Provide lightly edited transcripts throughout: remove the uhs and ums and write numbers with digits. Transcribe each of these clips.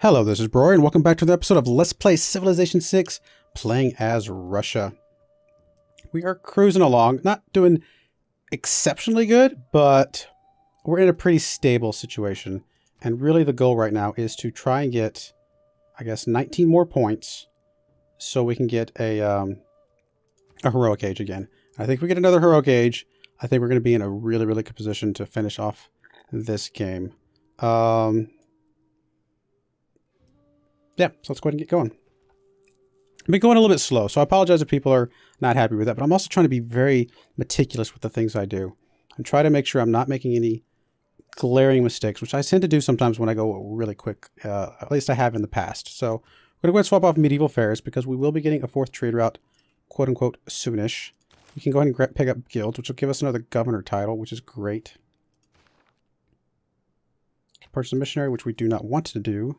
Hello, this is Broyar, and welcome back to the episode of Let's Play Civilization 6, playing as Russia. We are cruising along, not doing exceptionally good, but we're in a pretty stable situation. And really the goal right now is to try and get, I guess, 19 more points so we can get a heroic age again. I think if we get another heroic age, I think we're going to be in a really, really good position to finish off this game. Yeah, so let's go ahead and get going. I've been going a little bit slow, so I apologize if people are not happy with that, but I'm also trying to be very meticulous with the things I do and try to make sure I'm not making any glaring mistakes, which I tend to do sometimes when I go really quick. At least I have in the past. So we're going to go ahead and swap off medieval fairs because we will be getting a fourth trade route, quote unquote, soonish. We can go ahead and pick up guilds, which will give us another governor title, which is great. Purchase a missionary, which we do not want to do.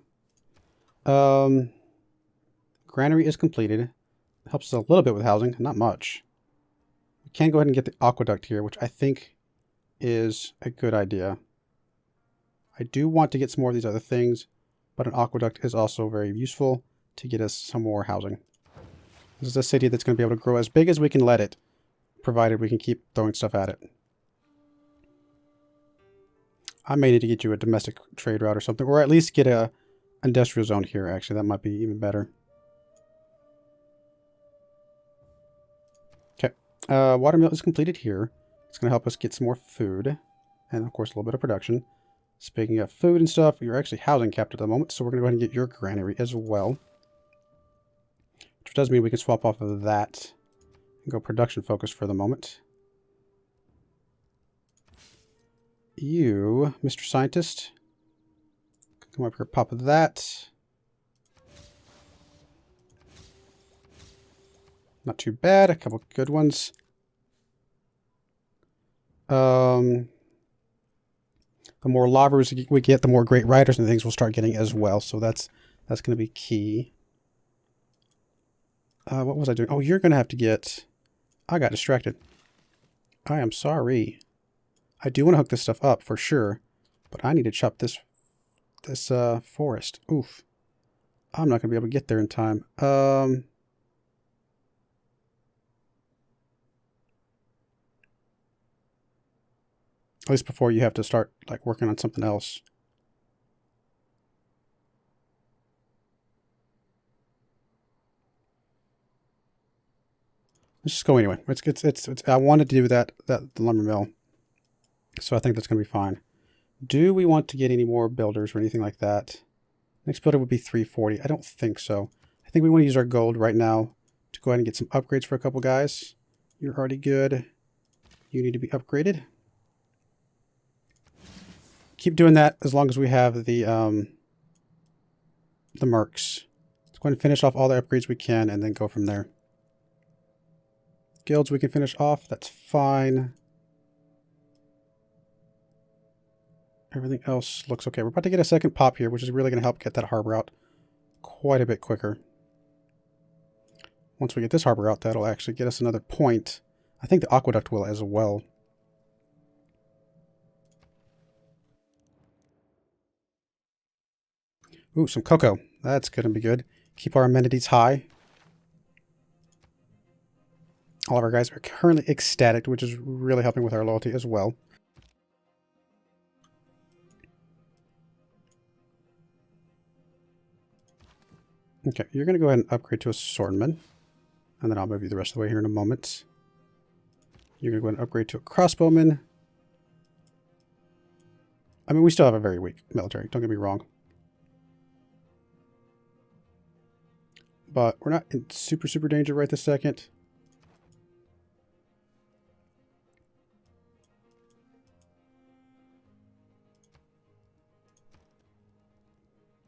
Granary is completed. It helps us a little bit with housing, not much. We can go ahead and get the aqueduct here, which I think is a good idea. I do want to get some more of these other things, but an aqueduct is also very useful to get us some more housing. This is a city that's going to be able to grow as big as we can let it, provided we can keep throwing stuff at it. I may need to get you a domestic trade route or something, or at least get a industrial zone here. Actually, that might be even better. Okay, watermill is completed here. It's going to help us get some more food, and of course a little bit of production. Speaking of food and stuff, you're actually housing capped at the moment, so we're going to go ahead and get your granary as well, which does mean we can swap off of that and go production focus for the moment. You, Mr. Scientist, come up here, pop that. Not too bad. A couple good ones. The more lavers we get, the more great riders and things we'll start getting as well. So that's going to be key. What was I doing? Oh, you're going to have to get... I got distracted. I am sorry. I do want to hook this stuff up for sure, but I need to chop this forest. Oof. I'm not going to be able to get there in time. At least before you have to start like working on something else. Let's just go anyway. It's I wanted to do the lumber mill. So I think that's going to be fine. Do we want to get any more builders or anything like that? Next builder would be 340. I don't think so. I think we want to use our gold right now to go ahead and get some upgrades for a couple guys. You're already good. You need to be upgraded. Keep doing that as long as we have the mercs. Let's go ahead and finish off all the upgrades we can and then go from there. Guilds we can finish off. That's fine. Everything else looks okay. We're about to get a second pop here, which is really going to help get that harbor out quite a bit quicker. Once we get this harbor out, that'll actually get us another point. I think the aqueduct will as well. Ooh, some cocoa. That's going to be good. Keep our amenities high. All of our guys are currently ecstatic, which is really helping with our loyalty as well. Okay, you're going to go ahead and upgrade to a swordman. And then I'll move you the rest of the way here in a moment. You're going to go ahead and upgrade to a crossbowman. I mean, we still have a very weak military, don't get me wrong. But we're not in super danger right this second.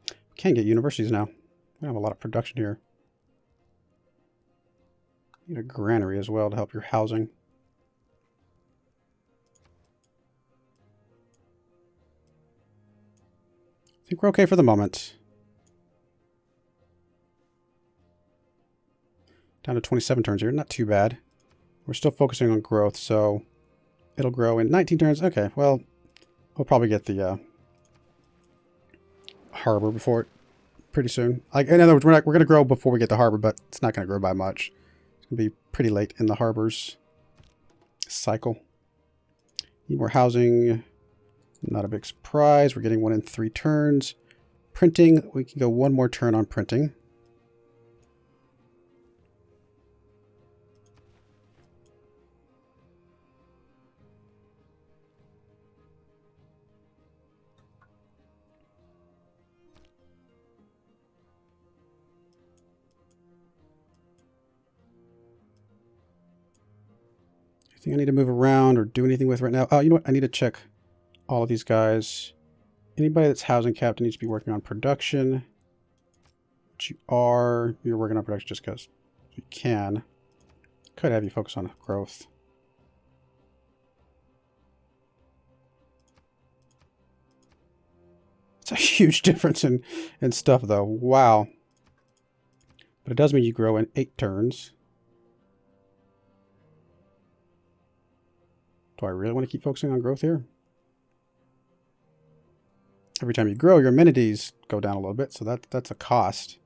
We can get universities now. We have a lot of production here. Need a granary as well to help your housing. I think we're okay for the moment. Down to 27 turns here. Not too bad. We're still focusing on growth, so it'll grow in 19 turns. Okay, well, we'll probably get the harbor before it pretty soon. Like, in other words, we're going to grow before we get to harbor, but it's not going to grow by much. It's going to be pretty late in the harbor's cycle. Need more housing. Not a big surprise. We're getting 1 in 3 turns. Printing, we can go 1 more turn on printing. Anything I need to move around or do anything with right now? Oh, you know what? I need to check all of these guys. Anybody that's housing captain needs to be working on production. Which you are. You're working on production just because you can. Could have you focus on growth. It's a huge difference in stuff, though. Wow. But it does mean you grow in 8 turns. Do I really want to keep focusing on growth here? Every time you grow, your amenities go down a little bit, so that's a cost.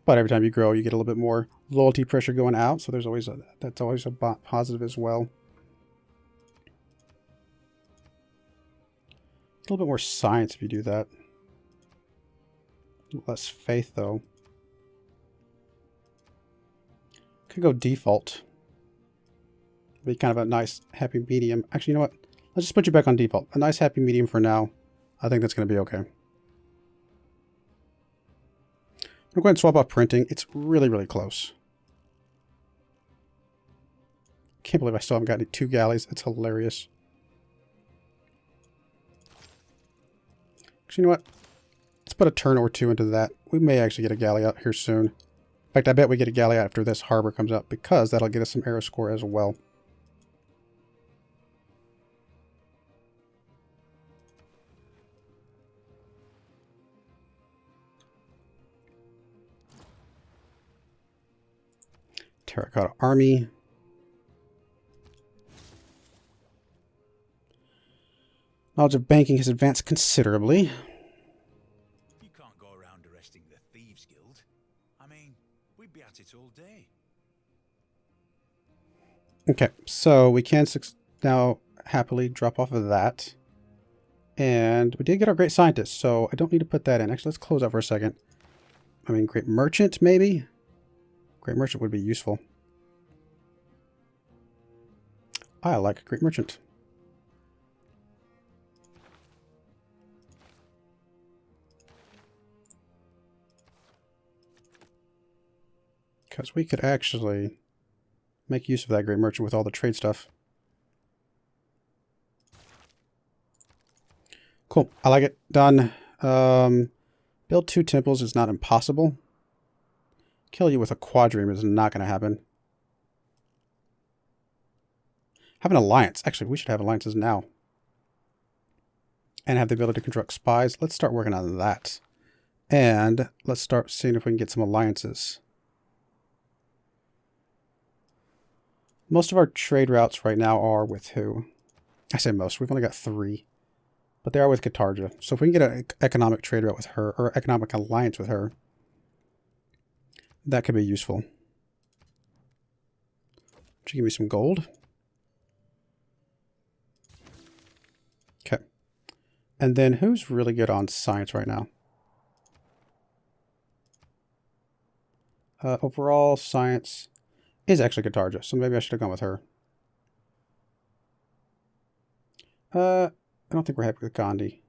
But every time you grow, you get a little bit more loyalty pressure going out, so there's always that's always a positive as well. A little bit more science if you do that. Less faith, though. Could go default. Be kind of a nice happy medium. Actually, you know what? Let's just put you back on default. A nice happy medium for now. I think that's going to be okay. I'm going to go ahead and swap off printing. It's really, really close. Can't believe I still haven't gotten 2 galleys. That's hilarious. Actually, you know what? Let's put a turn or 2 into that. We may actually get a galley out here soon. In fact, I bet we get a galley out after this harbor comes out because that'll get us some arrow score as well. Terracotta Army. Knowledge of banking has advanced considerably. You can't go around arresting the Thieves Guild. I mean, we'd be at it all day. Okay, so we can now happily drop off of that. And we did get our great scientist, so I don't need to put that in. Actually, let's close out for a second. I mean, great merchant, maybe? Great merchant would be useful. I like a great merchant. Because we could actually make use of that great merchant with all the trade stuff. Cool. I like it. Done. Build 2 temples is not impossible. Kill you with a quadrireme is not going to happen. Have an alliance. Actually, we should have alliances now. And have the ability to construct spies. Let's start working on that. And let's start seeing if we can get some alliances. Most of our trade routes right now are with who? I say most. We've only got 3. But they are with Katarja. So if we can get an economic trade route with her, or economic alliance with her, that could be useful. Would you give me some gold? Okay. And then who's really good on science right now? Overall, science is actually Katarja, so maybe I should have gone with her. I don't think we're happy with Gandhi.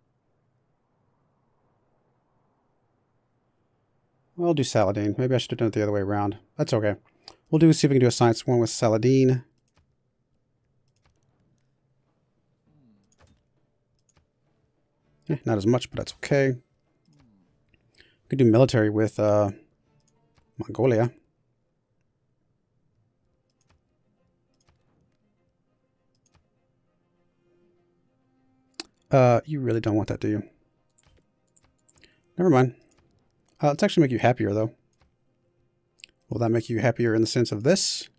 Well, I'll do Saladin. Maybe I should have done it the other way around. That's okay. We'll see if we can do a science one with Saladin. Not as much, but that's okay. We could do military with Mongolia. You really don't want that, do you? Never mind. Let's actually make you happier, though. Will that make you happier in the sense of this?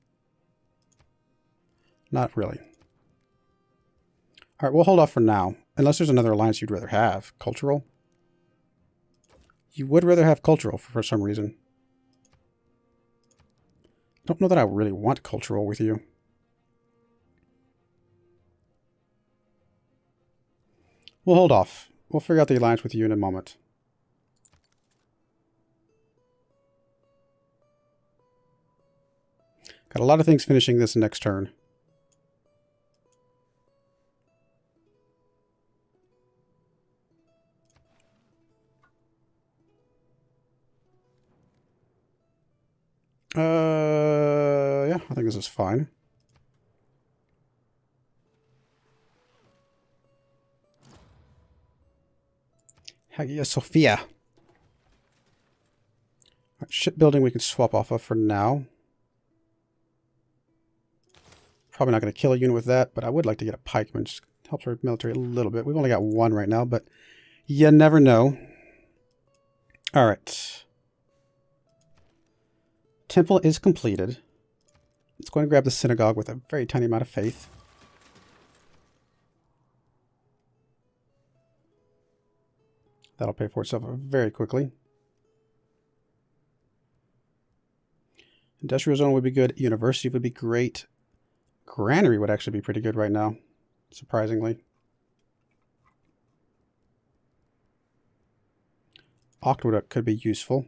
Not really. All right, we'll hold off for now. Unless there's another alliance you'd rather have. Cultural? You would rather have cultural for some reason. I don't know that I really want cultural with you. We'll hold off. We'll figure out the alliance with you in a moment. Got a lot of things finishing this next turn. Yeah, I think this is fine. Hagia Sophia. Right, shipbuilding we can swap off of for now. Probably not going to kill a unit with that, but I would like to get a pikeman. Just helps our military a little bit. We've only got one right now, but you never know. All right. Temple is completed. Let's go and grab the synagogue with a very tiny amount of faith. That'll pay for itself very quickly. Industrial zone would be good. University would be great. Granary would actually be pretty good right now, surprisingly. Aqueduct could be useful.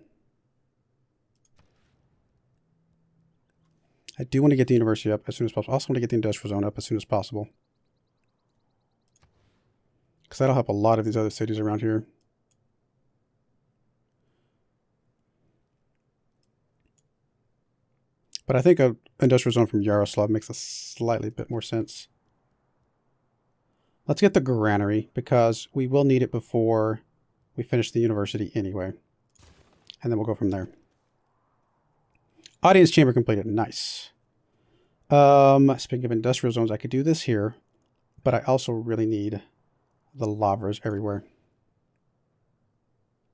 I do want to get the university up as soon as possible. I also want to get the industrial zone up as soon as possible. Because that'll help a lot of these other cities around here. But I think an industrial zone from Yaroslav makes a slightly bit more sense. Let's get the granary, because we will need it before we finish the university anyway. And then we'll go from there. Audience chamber completed. Nice. Speaking of industrial zones, I could do this here, but I also really need the lavras everywhere.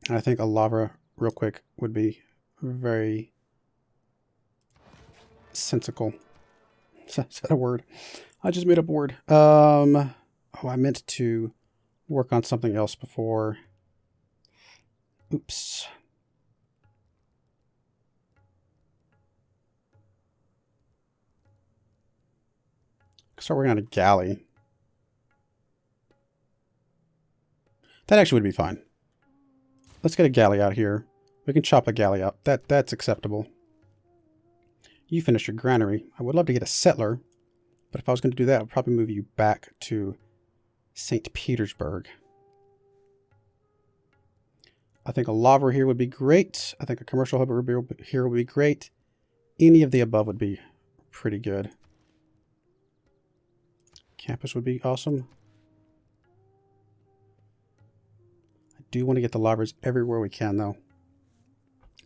And I think a lavra, real quick, would be very sensical. Is that a word? I just made up a word. Oh, I meant to work on something else before. Oops. Start working on a galley. That actually would be fine. Let's get a galley out here. We can chop a galley out. That's acceptable. You finish your granary. I would love to get a settler, but if I was going to do that, I'd probably move you back to St. Petersburg. I think a lavra here would be great. I think a commercial hub here would be great. Any of the above would be pretty good. Campus would be awesome. I do want to get the lavras everywhere we can, though.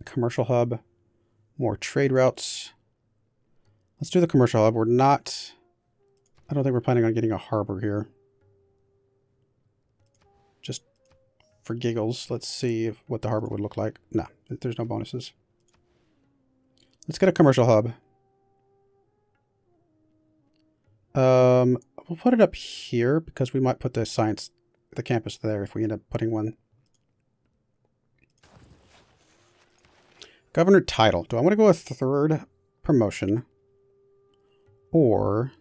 Commercial hub. More trade routes. Let's do the commercial hub. I don't think we're planning on getting a harbor here. Just for giggles, let's see what the harbor would look like. No, there's no bonuses. Let's get a commercial hub. We'll put it up here because we might put the campus there if we end up putting one. Governor title. Do I want to go a third promotion? Or,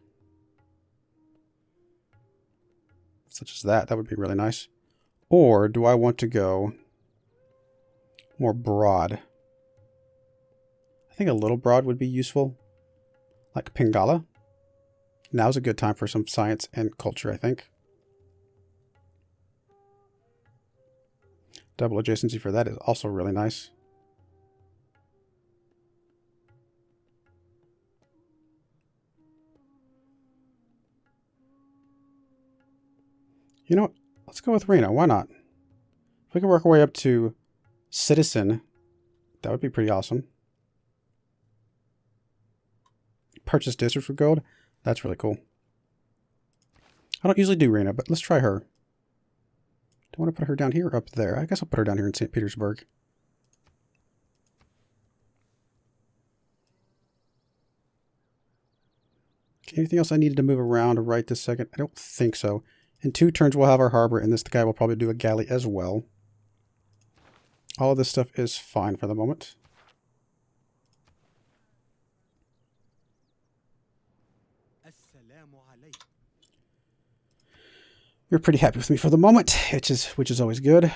such as that would be really nice. Or do I want to go more broad? I think a little broad would be useful. Like Pingala. Now's a good time for some science and culture, I think. Double adjacency for that is also really nice. You know what? Let's go with Reno. Why not? If we can work our way up to citizen, that would be pretty awesome. Purchase districts for gold. That's really cool. I don't usually do Reno, but let's try her. Do I want to put her down here or up there? I guess I'll put her down here in St. Petersburg. Anything else I needed to move around right this second? I don't think so. In 2 turns, we'll have our harbor, and this guy will probably do a galley as well. All of this stuff is fine for the moment. You're pretty happy with me for the moment, which is always good.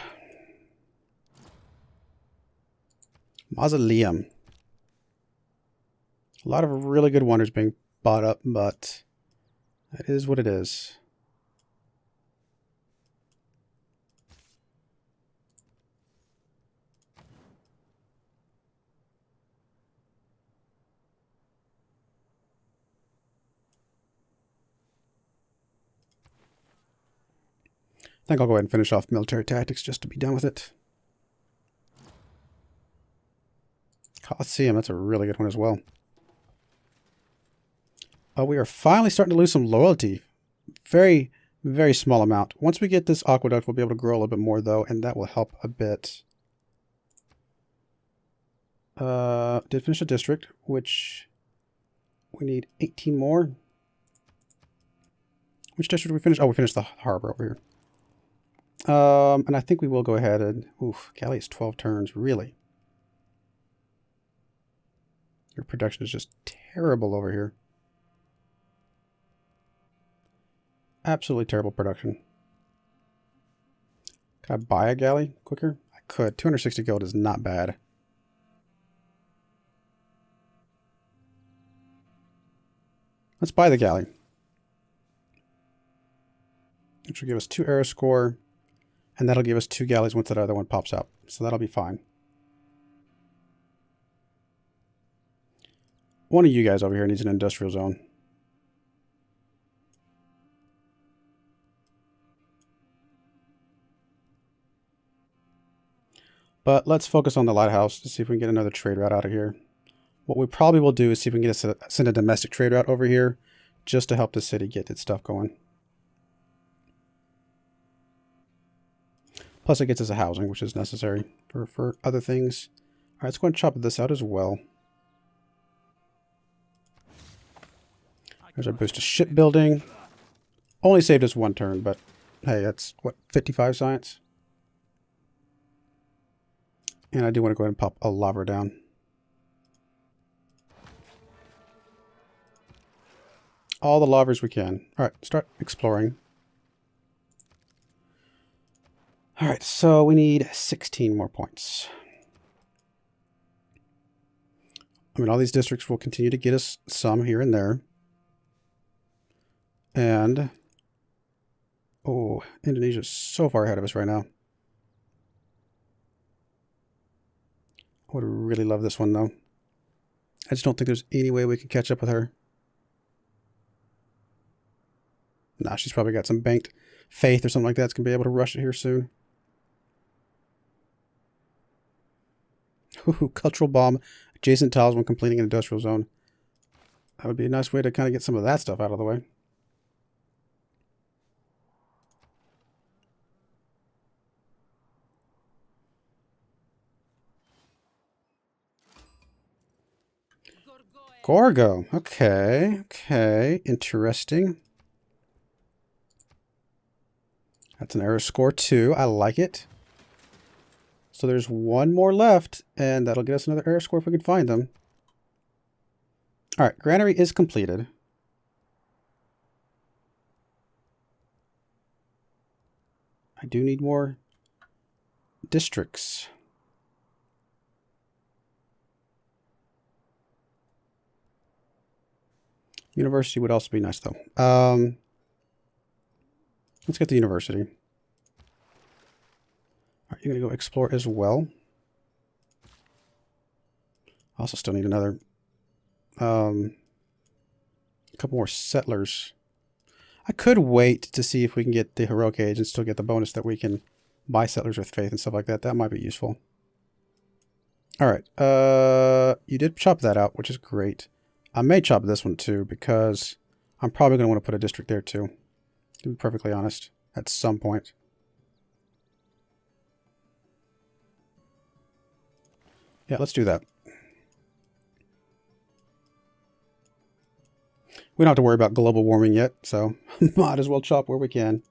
Mausoleum. A lot of really good wonders being bought up, but that is what it is. I think I'll go ahead and finish off military tactics just to be done with it. Colosseum, that's a really good one as well. We are finally starting to lose some loyalty. Very, very small amount. Once we get this aqueduct, we'll be able to grow a little bit more, though, and that will help a bit. Did finish a district, which we need 18 more. Which district did we finish? Oh, we finished the harbor over here. And I think we will go ahead and... Oof, Galley is 12 turns. Really? Your production is just terrible over here. Absolutely terrible production. Can I buy a galley quicker? I could. 260 gold is not bad. Let's buy the galley. Which will give us 2 arrow score. And that'll give us 2 galleys once that other one pops out. So that'll be fine. One of you guys over here needs an industrial zone. But let's focus on the lighthouse to see if we can get another trade route out of here. What we probably will do is see if we can send a domestic trade route over here just to help the city get its stuff going. Plus it gets us a housing, which is necessary for other things. Alright, let's go and chop this out as well. There's our boost to shipbuilding. Only saved us 1 turn, but hey, that's what, 55 science? And I do want to go ahead and pop a lava down. All the lavas we can. Alright, start exploring. Alright, so we need 16 more points. I mean, all these districts will continue to get us some here and there. And... oh, Indonesia's so far ahead of us right now. I would really love this one, though. I just don't think there's any way we can catch up with her. Nah, she's probably got some banked faith or something like that. It's going to be able to rush it here soon. Ooh, cultural bomb. Adjacent tiles when completing an industrial zone. That would be a nice way to kind of get some of that stuff out of the way. Gorgo. Okay. Okay. Interesting. That's an arrow score 2. I like it. So there's 1 more left, and that'll get us another arrow score if we can find them. Alright, granary is completed. I do need more districts. University would also be nice, though. Let's get the university. All right, you're going to go explore as well. Also still need another... a couple more settlers. I could wait to see if we can get the heroic age and still get the bonus that we can buy settlers with faith and stuff like that. That might be useful. All right. You did chop that out, which is great. I may chop this one too, because I'm probably going to want to put a district there too, to be perfectly honest, at some point. Yeah, let's do that. We don't have to worry about global warming yet, so might as well chop where we can.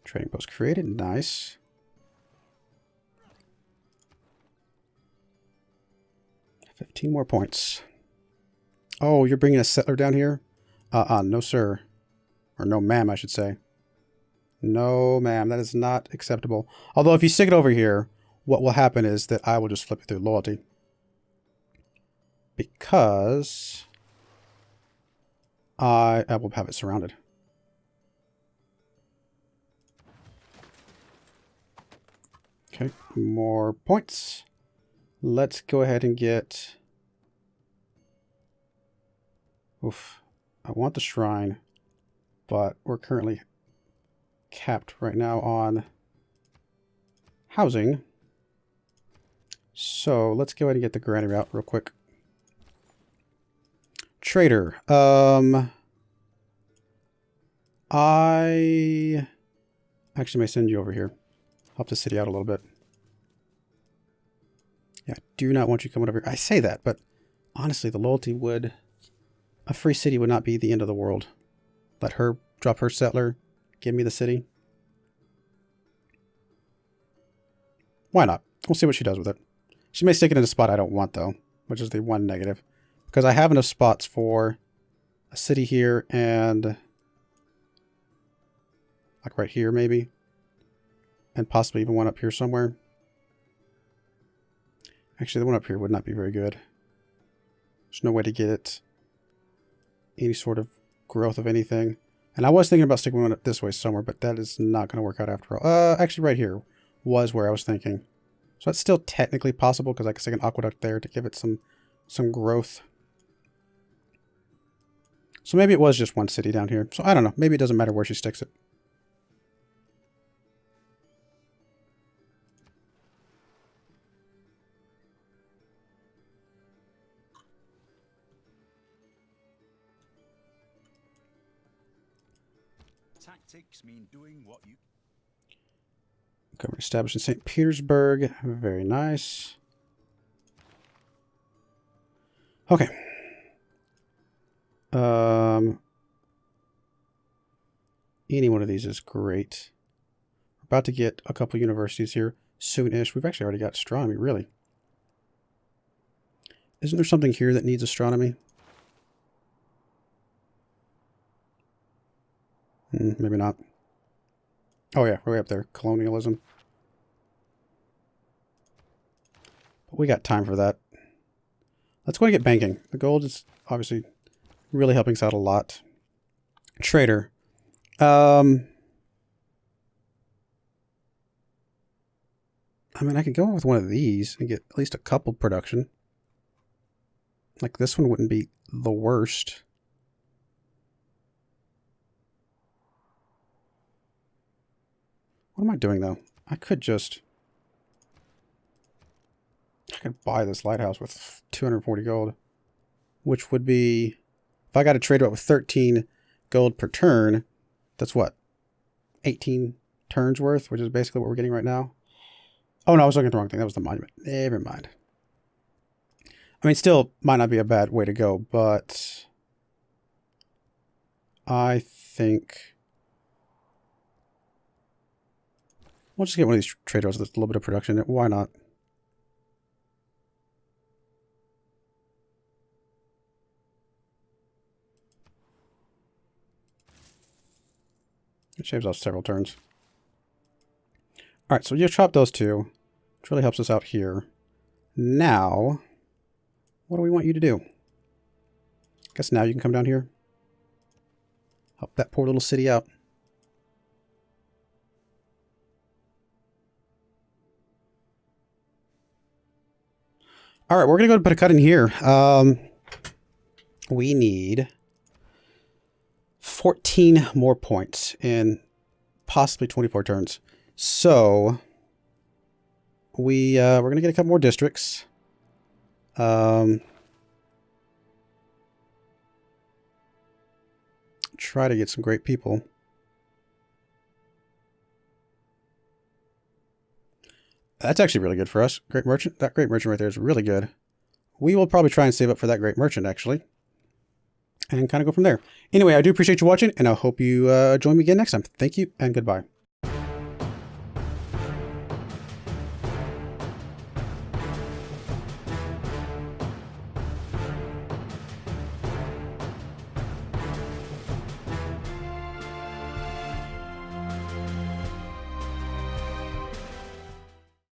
Trading post created. Nice. $15 more points. Oh, you're bringing a settler down here? No, sir. Or no, ma'am, I should say. No, ma'am, that is not acceptable. Although, if you stick it over here, what will happen is that I will just flip it through loyalty. Because I will have it surrounded. Okay, more points. Let's go ahead and get... Oof. I want the shrine, but we're currently capped right now on housing. So let's go ahead and get the granary out real quick. Trader. I actually may send you over here. Help the city out a little bit. Yeah, I do not want you coming over here. I say that, but honestly, the loyalty would... A free city would not be the end of the world. Let her drop her settler. Give me the city. Why not? We'll see what she does with it. She may stick it in a spot I don't want, though, which is the one negative. Because I have enough spots for a city here and... like right here, maybe. And possibly even one up here somewhere. Actually, the one up here would not be very good. There's no way to get it any sort of growth of anything. And I was thinking about sticking one up this way somewhere, but that is not going to work out after all. Actually, right here was where I was thinking. So that's still technically possible because I can stick an aqueduct there to give it some growth. So maybe it was just one city down here. So I don't know. Maybe it doesn't matter where she sticks it. Tactics mean doing what you... Government established in St. Petersburg. Very nice. Okay. Any one of these is great. We're about to get a couple universities here soon-ish. We've actually already got astronomy, really. Isn't there something here that needs astronomy? Maybe not. Oh yeah, way up there. Colonialism. But we got time for that. Let's go and get banking. The gold is obviously really helping us out a lot. Trader. I mean, I could go with one of these and get at least a couple production. Like this one wouldn't be the worst. What am I doing, though? I could buy this lighthouse with 240 gold. Which would be... If I got to trade it with 13 gold per turn, that's what? 18 turns worth, which is basically what we're getting right now. Oh, no, I was looking at the wrong thing. That was the monument. Never mind. I mean, still might not be a bad way to go, but... I think... We'll just get one of these traders with a little bit of production. Why not? It shaves off several turns. Alright, so you chop those two, which really helps us out here. Now, what do we want you to do? I guess now you can come down here. Help that poor little city out. All right, we're going to go and put a cut in here. We need 14 more points in possibly 24 turns. So we're going to get a couple more districts. Try to get some great people. That's actually really good for us. Great merchant. That great merchant right there is really good. We will probably try and save up for that great merchant, actually. And kind of go from there. Anyway, I do appreciate you watching, and I hope you join me again next time. Thank you, and goodbye.